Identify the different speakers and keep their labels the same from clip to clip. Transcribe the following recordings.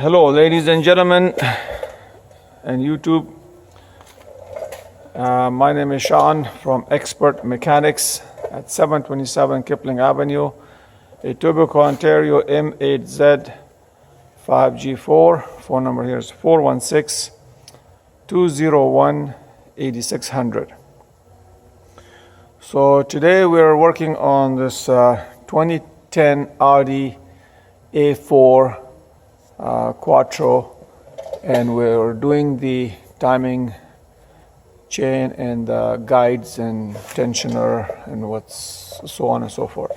Speaker 1: Hello, ladies and gentlemen, and YouTube. My name is Sean from Expert Mechanics at 727 Kipling Avenue, Etobicoke, Ontario, M8Z 5G4. Phone number here is 416-201-8600. So today we are working on this 2010 Audi A4 Quattro, and we're doing the timing chain and the guides and tensioner and what's so on and so forth.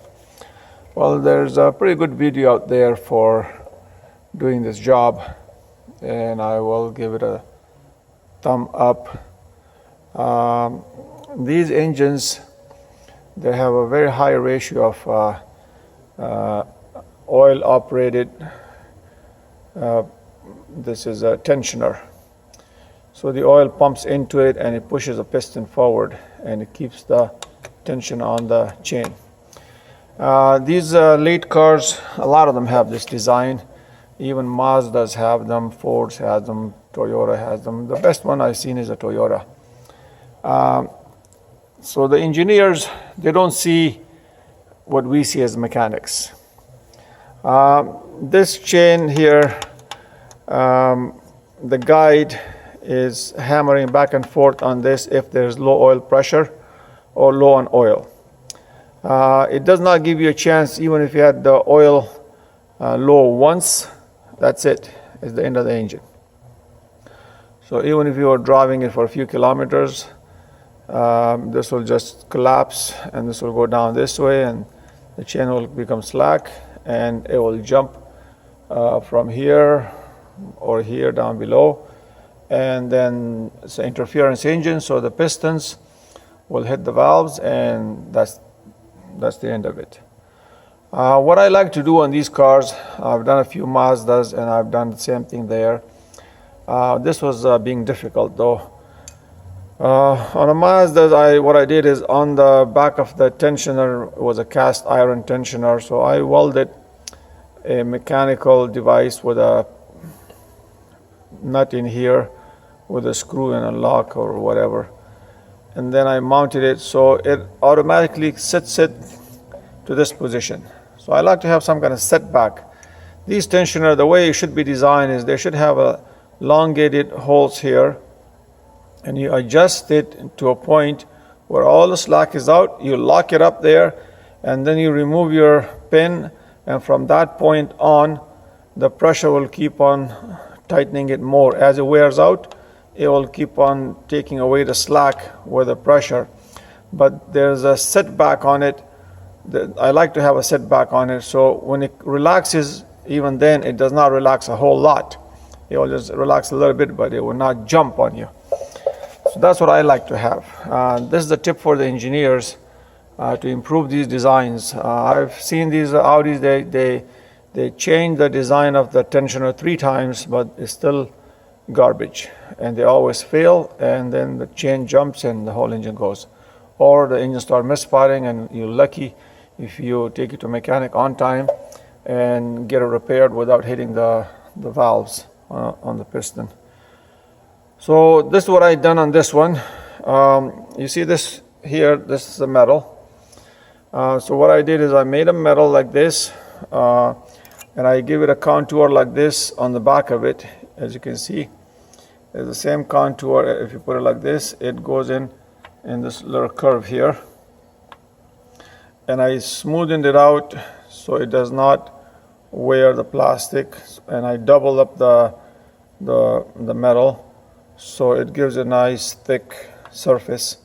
Speaker 1: Well, there's a pretty good video out there for doing this job, and I will give it a thumb up. These engines, they have a very high ratio of oil operated. This is a tensioner. So the oil pumps into it and it pushes a piston forward and it keeps the tension on the chain. These late cars, a lot of them have this design. Even Mazdas have them, Fords has them, Toyota has them. The best one I've seen is a Toyota. So the engineers, they don't see what we see as mechanics. This chain here, the guide is hammering back and forth on this if there's low oil pressure or low on oil. It does not give you a chance, even if you had the oil low once, that's it. It's the end of the engine. So even if you are driving it for a few kilometers, this will just collapse and this will go down this way and the chain will become slack and it will jump from here or here down below, and then it's an interference engine, so the pistons will hit the valves and that's the end of it. What I like to do on these cars, I've done a few Mazdas and I've done the same thing there. This was being difficult though. On a Mazda, what I did is on the back of the tensioner was a cast iron tensioner, so I welded a mechanical device with a nut in here with a screw and a lock or whatever, and then I mounted it so it automatically sits it to this position. So I like to have some kind of setback. These tensioner, the way it should be designed is they should have a elongated holes here, and you adjust it to a point where all the slack is out. You lock it up there and then you remove your pin, and from that point on the pressure will keep on tightening it more. As it wears out, it will keep on taking away the slack with the pressure, but there's a setback on it. I like to have a setback on it, so when it relaxes, even then it does not relax a whole lot. It will just relax a little bit, but it will not jump on you. So that's what I like to have. This is a tip for the engineers to improve these designs. I've seen these Audis, they change the design of the tensioner 3 times, but it's still garbage. And they always fail, and then the chain jumps and the whole engine goes. Or the engine starts misfiring, and you're lucky if you take it to a mechanic on time and get it repaired without hitting the valves on the piston. So this is what I done on this one. You see this here, this is the metal. So what I did is I made a metal like this, and I give it a contour like this on the back of it. As you can see, it's the same contour. If you put it like this, it goes in this little curve here. And I smoothened it out so it does not wear the plastic, and I double up the metal so it gives a nice thick surface.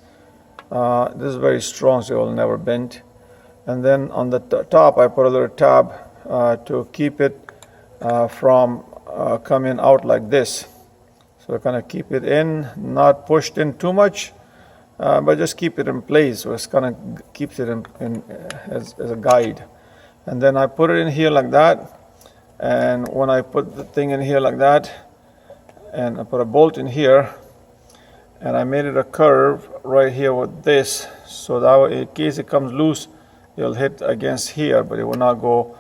Speaker 1: This is very strong, so it will never bend. And then on the top I put a little tab to keep it from coming out like this. So kind of keep it in, not pushed in too much, but just keep it in place. So it's kind of keeps it in as a guide. And then I put it in here like that. And when I put the thing in here like that, and I put a bolt in here, and I made it a curve right here with this, so that way in case it comes loose, it'll hit against here, but it will not go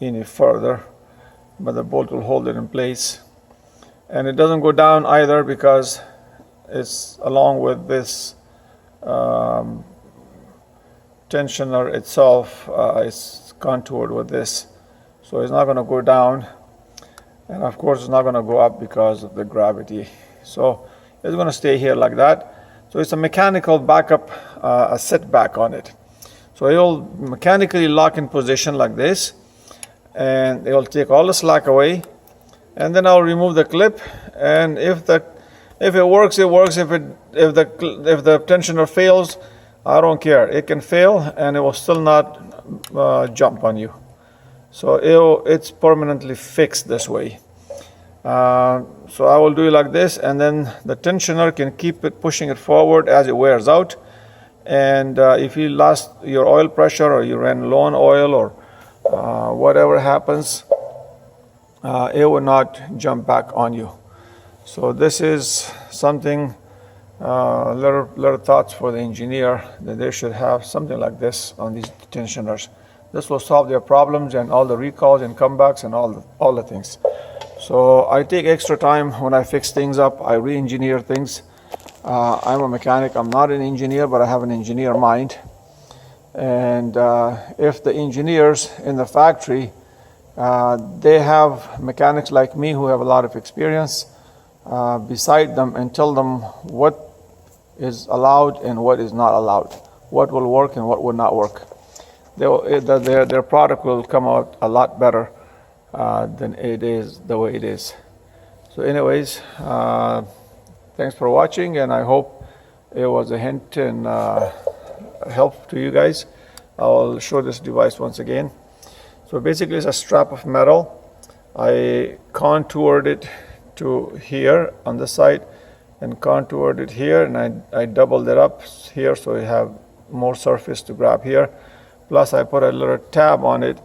Speaker 1: any further. but the bolt will hold it in place. And it doesn't go down either because it's along with this tensioner itself. It's contoured with this, so it's not going to go down, and of course it's not going to go up because of the gravity. So it's going to stay here like that. So it's a mechanical backup, a setback on it. So it will mechanically lock in position like this, and it will take all the slack away, and then I'll remove the clip. And if it works, it works. If the tensioner fails, I don't care. It can fail and it will still not jump on you. So it's permanently fixed this way. So I will do it like this, and then the tensioner can keep it pushing it forward as it wears out. And if you lost your oil pressure, or you ran low on oil, or whatever happens, it will not jump back on you. So this is something, little thoughts for the engineer, that they should have something like this on these tensioners. This will solve their problems and all the recalls and comebacks and all the things. So I take extra time when I fix things up. I re-engineer things. I'm a mechanic. I'm not an engineer, but I have an engineer mind. And if the engineers in the factory, they have mechanics like me who have a lot of experience beside them, and tell them what is allowed and what is not allowed, what will work and what will not work, their product will come out a lot better than it is the way it is. So anyways, thanks for watching, and I hope it was a hint and help to you guys. I'll show this device once again. So basically it's a strap of metal. I contoured it to here on the side and contoured it here, and I doubled it up here so you have more surface to grab here. Plus I put a little tab on it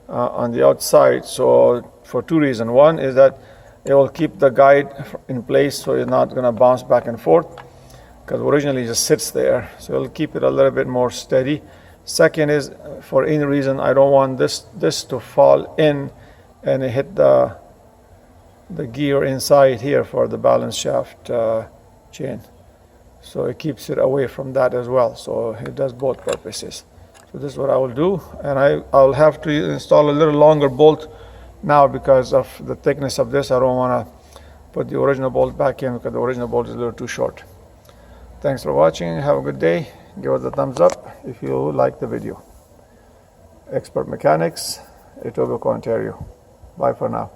Speaker 1: on the outside, so for two reasons. One is that it will keep the guide in place so it's not going to bounce back and forth, because originally it just sits there, so it'll keep it a little bit more steady. Second is, for any reason, I don't want this to fall in and hit the gear inside here for the balance shaft chain. So it keeps it away from that as well. So it does both purposes. So this is what I will do, and I'll have to install a little longer bolt now because of the thickness of this. I don't want to put the original bolt back in because the original bolt is a little too short. Thanks for watching. Have a good day. Give us a thumbs up if you like the video. Expert Mechanics, Etobicoke, Ontario. Bye for now.